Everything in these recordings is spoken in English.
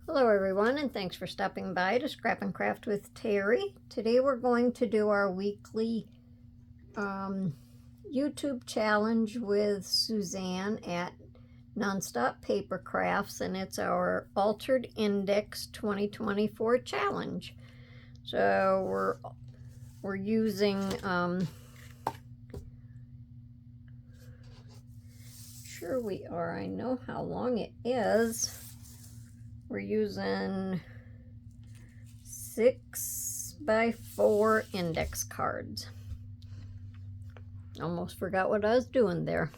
Hello everyone, and thanks for stopping by to Scrap and Craft with Terry. Today we're going to do our weekly YouTube challenge with Suzanne at Nonstop Papercrafts, and it's our Altered Index 2024 challenge. So we're using sure we are. I know how long it is. We're using 6x4 index cards. Almost forgot what I was doing there.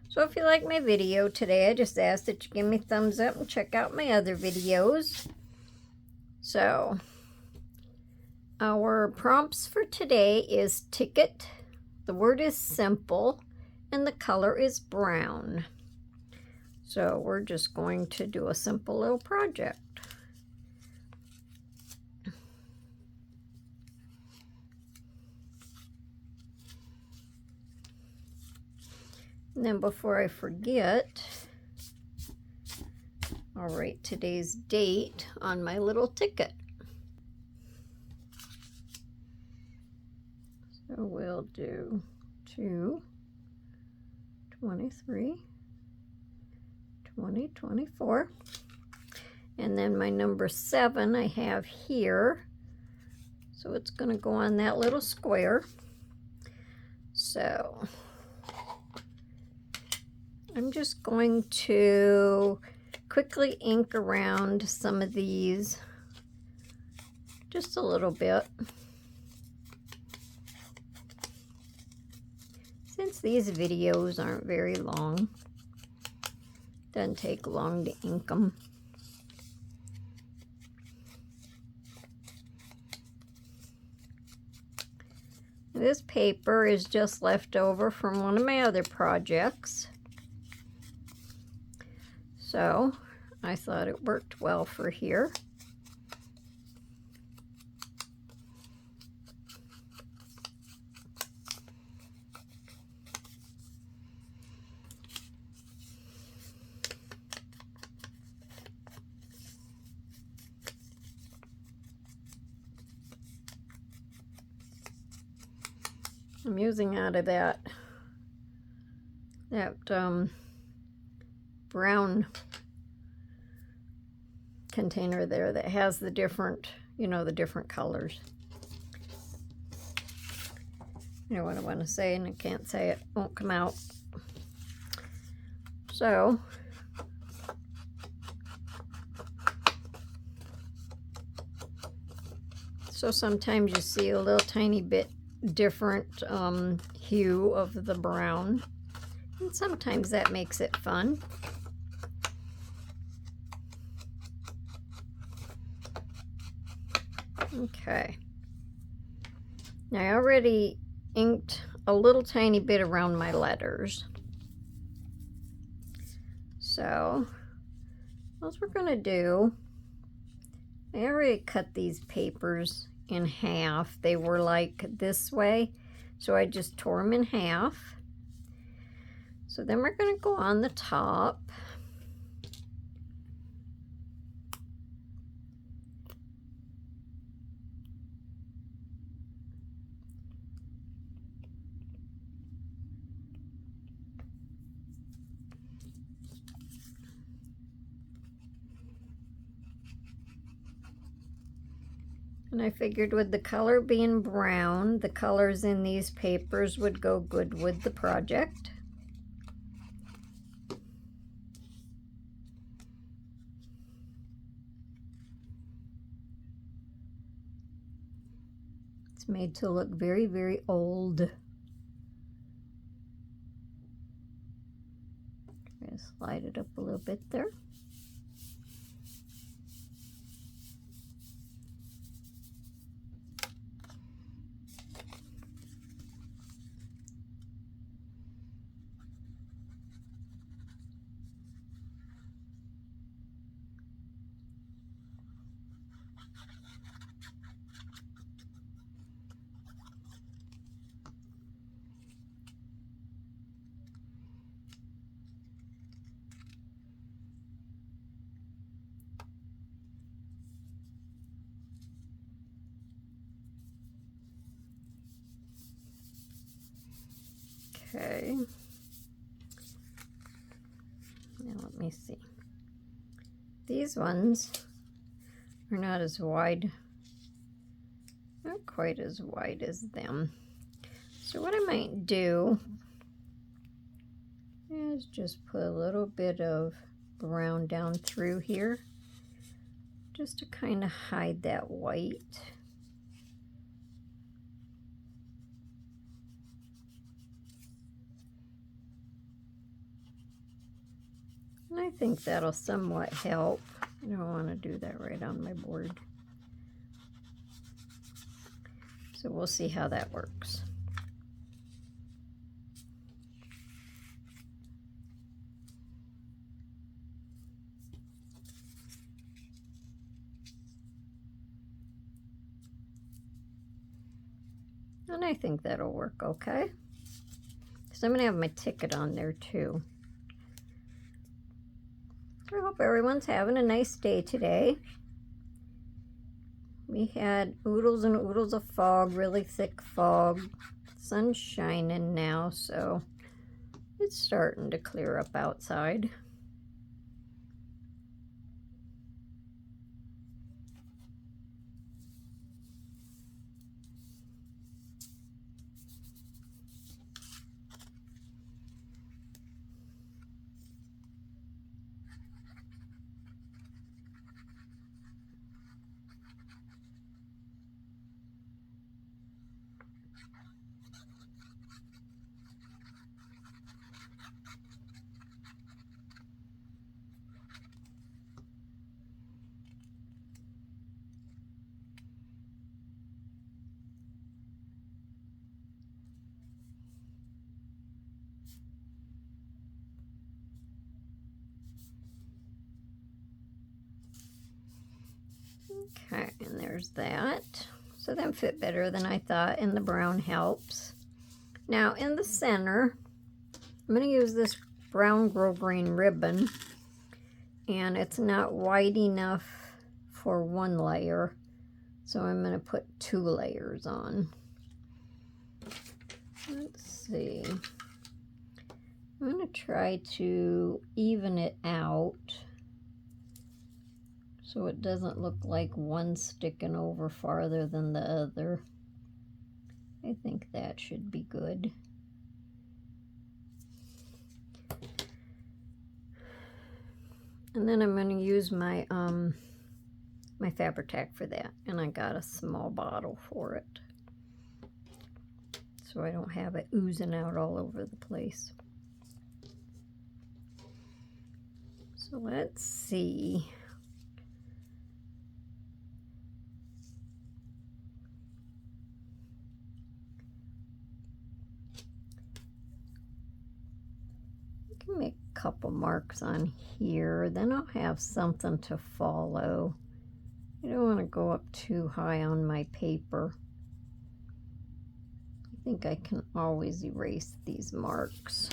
So if you like my video today, I just ask that you give me a thumbs up and check out my other videos. So our prompts for today is ticket. The word is simple and the color is brown. So we're just going to do a simple little project. And then before I forget, I'll write today's date on my little ticket. So we'll do 2/23/2024. And then my number 7 I have here. So it's going to go on that little square. So I'm just going to quickly ink around some of these just a little bit. Since these videos aren't very long, doesn't take long to ink them. This paper is just left over from one of my other projects. So I thought it worked well for here. I'm using out of that brown container there that has the different, the different colors. You know what I want to say and I can't say it, won't come out. So sometimes you see a little tiny bit different hue of the brown, and sometimes that makes it fun. Okay, now I already inked a little tiny bit around my letters, so what we're going to do, I already cut these papers in half. They were like this way, so I just tore them in half. So then we're going to go on the top. And I figured with the color being brown, the colors in these papers would go good with the project. It's made to look very, very old. Try to slide it up a little bit there. Okay. Now let me see. These ones are not as wide, not quite as wide as them. So what I might do is just put a little bit of brown down through here, just to kind of hide that white. And I think that'll somewhat help. I don't want to do that right on my board. So we'll see how that works. And I think that'll work okay. So I'm going to have my ticket on there too. I hope everyone's having a nice day today. We had oodles and oodles of fog, really thick fog. Sun's shining now, so it's starting to clear up outside. Okay, and there's that. So that fit better than I thought, and the brown helps. Now in the center, I'm going to use this brown grosgrain ribbon, and it's not wide enough for one layer, so I'm going to put 2 layers on. Let's see. I'm going to try to even it out so it doesn't look like one sticking over farther than the other. I think that should be good. And then I'm going to use my my Fabri-Tac for that, and I got a small bottle for it, so I don't have it oozing out all over the place. So let's see. I can make a couple marks on here, then I'll have something to follow. I don't want to go up too high on my paper. I think I can always erase these marks.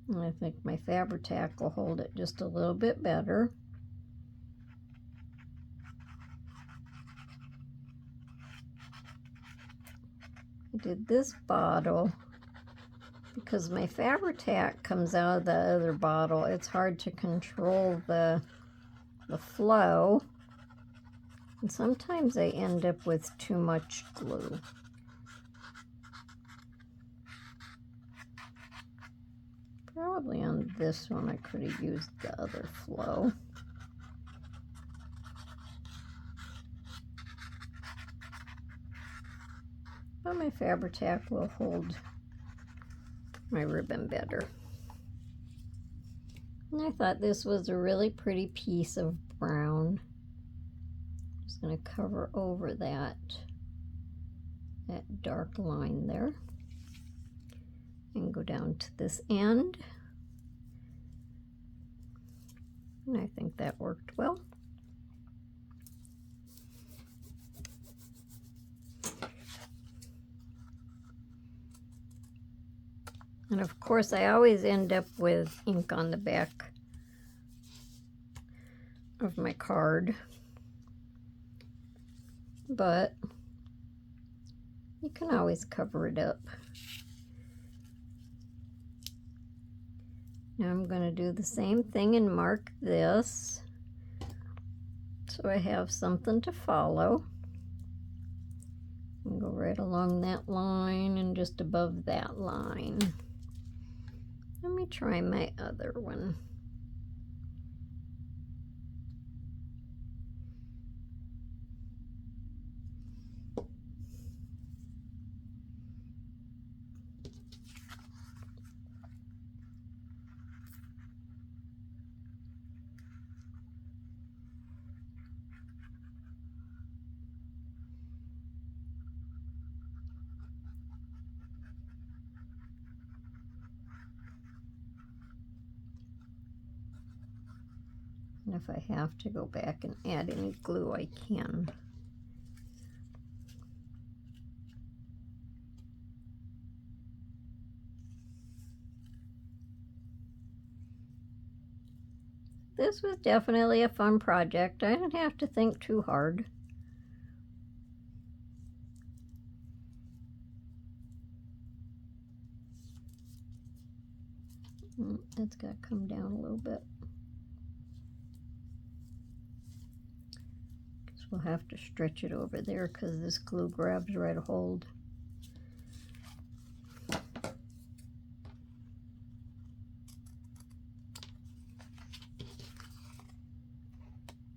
And I think my Fabri-Tac will hold it just a little bit better. I did this bottle because my Fabri-Tac comes out of the other bottle. It's hard to control the flow, and sometimes I end up with too much glue. Probably on this one I could have used the other flow. But my Fabri-Tac will hold my ribbon better. And I thought this was a really pretty piece of brown. Just going to cover over that dark line there. And go down to this end. And I think that worked well. And of course, I always end up with ink on the back of my card. but you can always cover it up. Now I'm going to do the same thing and mark this so I have something to follow. And go right along that line and just above that line. Let me try my other one. And if I have to go back and add any glue, I can. This was definitely a fun project. I didn't have to think too hard. That's got to come down a little bit. We'll have to stretch it over there because this glue grabs right a hold.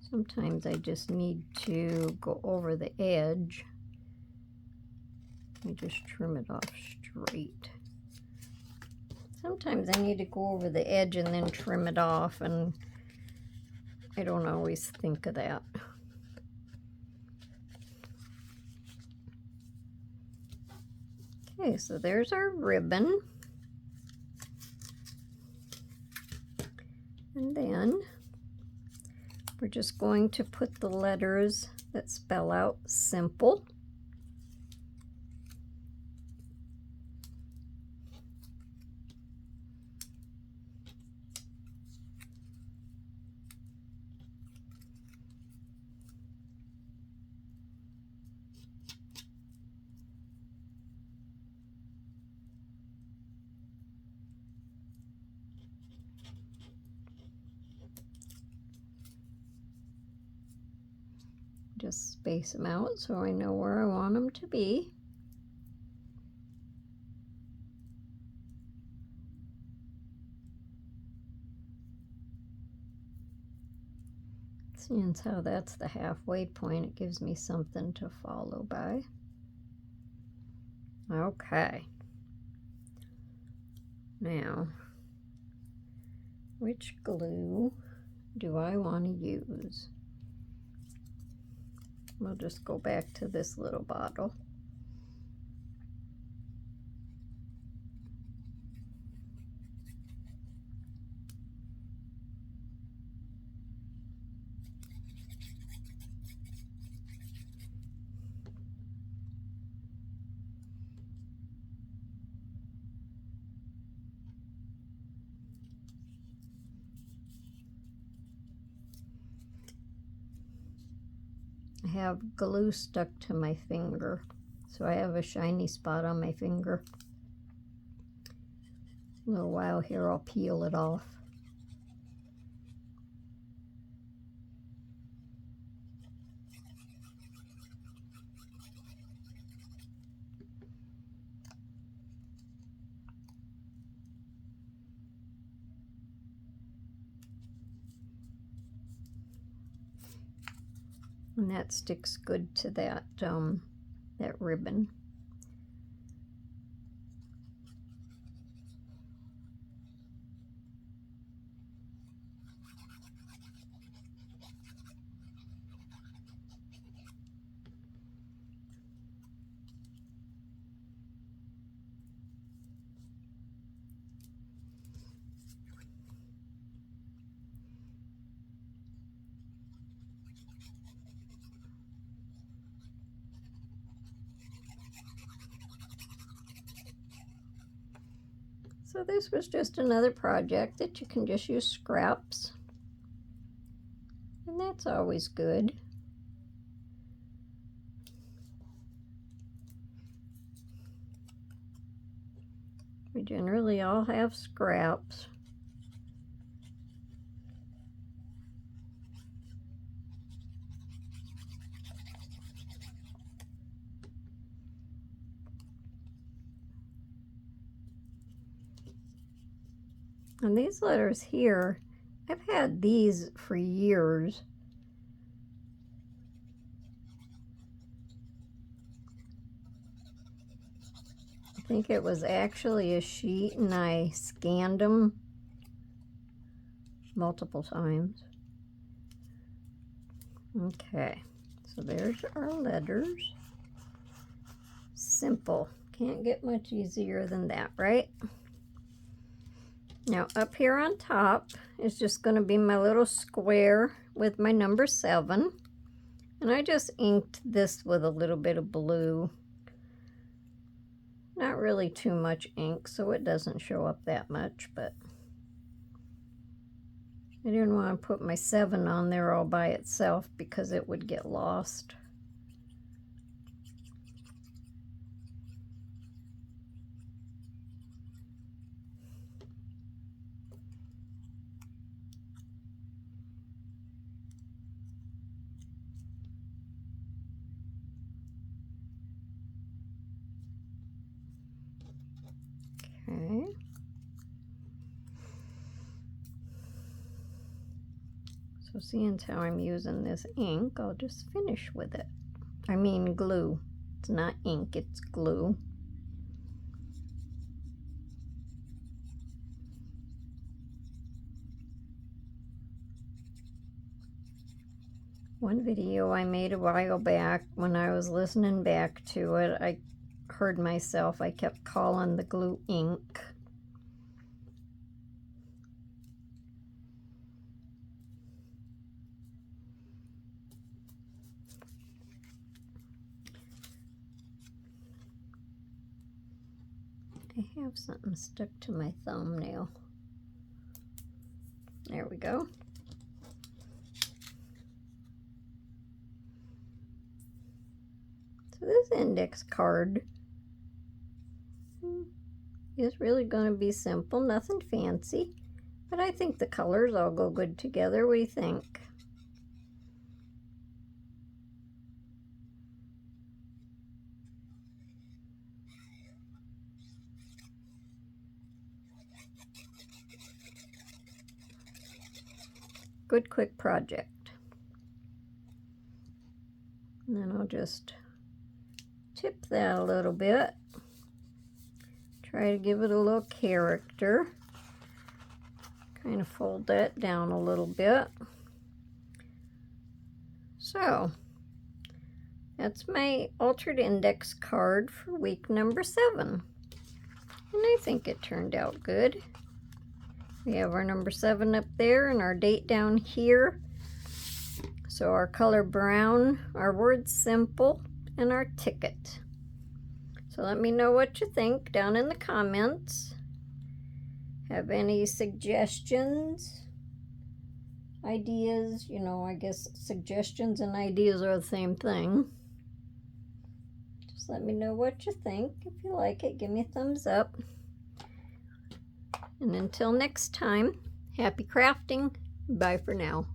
Sometimes I just need to go over the edge. I just trim it off straight. Sometimes I need to go over the edge and then trim it off, and I don't always think of that. Okay, so there's our ribbon. And then we're just going to put the letters that spell out simple. Just space them out so I know where I want them to be. Seeing how that's the halfway point, it gives me something to follow by. Okay. Now, which glue do I want to use? We'll just go back to this little bottle. I have glue stuck to my finger, so I have a shiny spot on my finger. A little while here, I'll peel it off. And that sticks good to that ribbon. So this was just another project that you can just use scraps, and that's always good. We generally all have scraps. And these letters here, I've had these for years. I think it was actually a sheet and I scanned them multiple times. Okay, so there's our letters. Simple. Can't get much easier than that, right? Now up here on top is just going to be my little square with my number 7. And I just inked this with a little bit of blue. Not really too much ink, so it doesn't show up that much, but I didn't want to put my 7 on there all by itself because it would get lost. Okay. So seeing how I'm using this ink, I'll just finish with it. I mean glue. It's not ink, it's glue. One video I made a while back, when I was listening back to it, I heard myself, I kept calling the glue ink. I have something stuck to my thumbnail. There we go. So this index card is really going to be simple, nothing fancy, but I think the colors all go good together. What do you think? Good quick project. And then I'll just tip that a little bit. Try to give it a little character. Kind of fold that down a little bit. So, that's my altered index card for week number 7. And I think it turned out good. We have our number 7 up there and our date down here. So our color brown, our word simple, and our ticket. So let me know what you think down in the comments. Have any suggestions, ideas? You know, I guess suggestions and ideas are the same thing. Just let me know what you think. If you like it, give me a thumbs up. And until next time, happy crafting. Bye for now.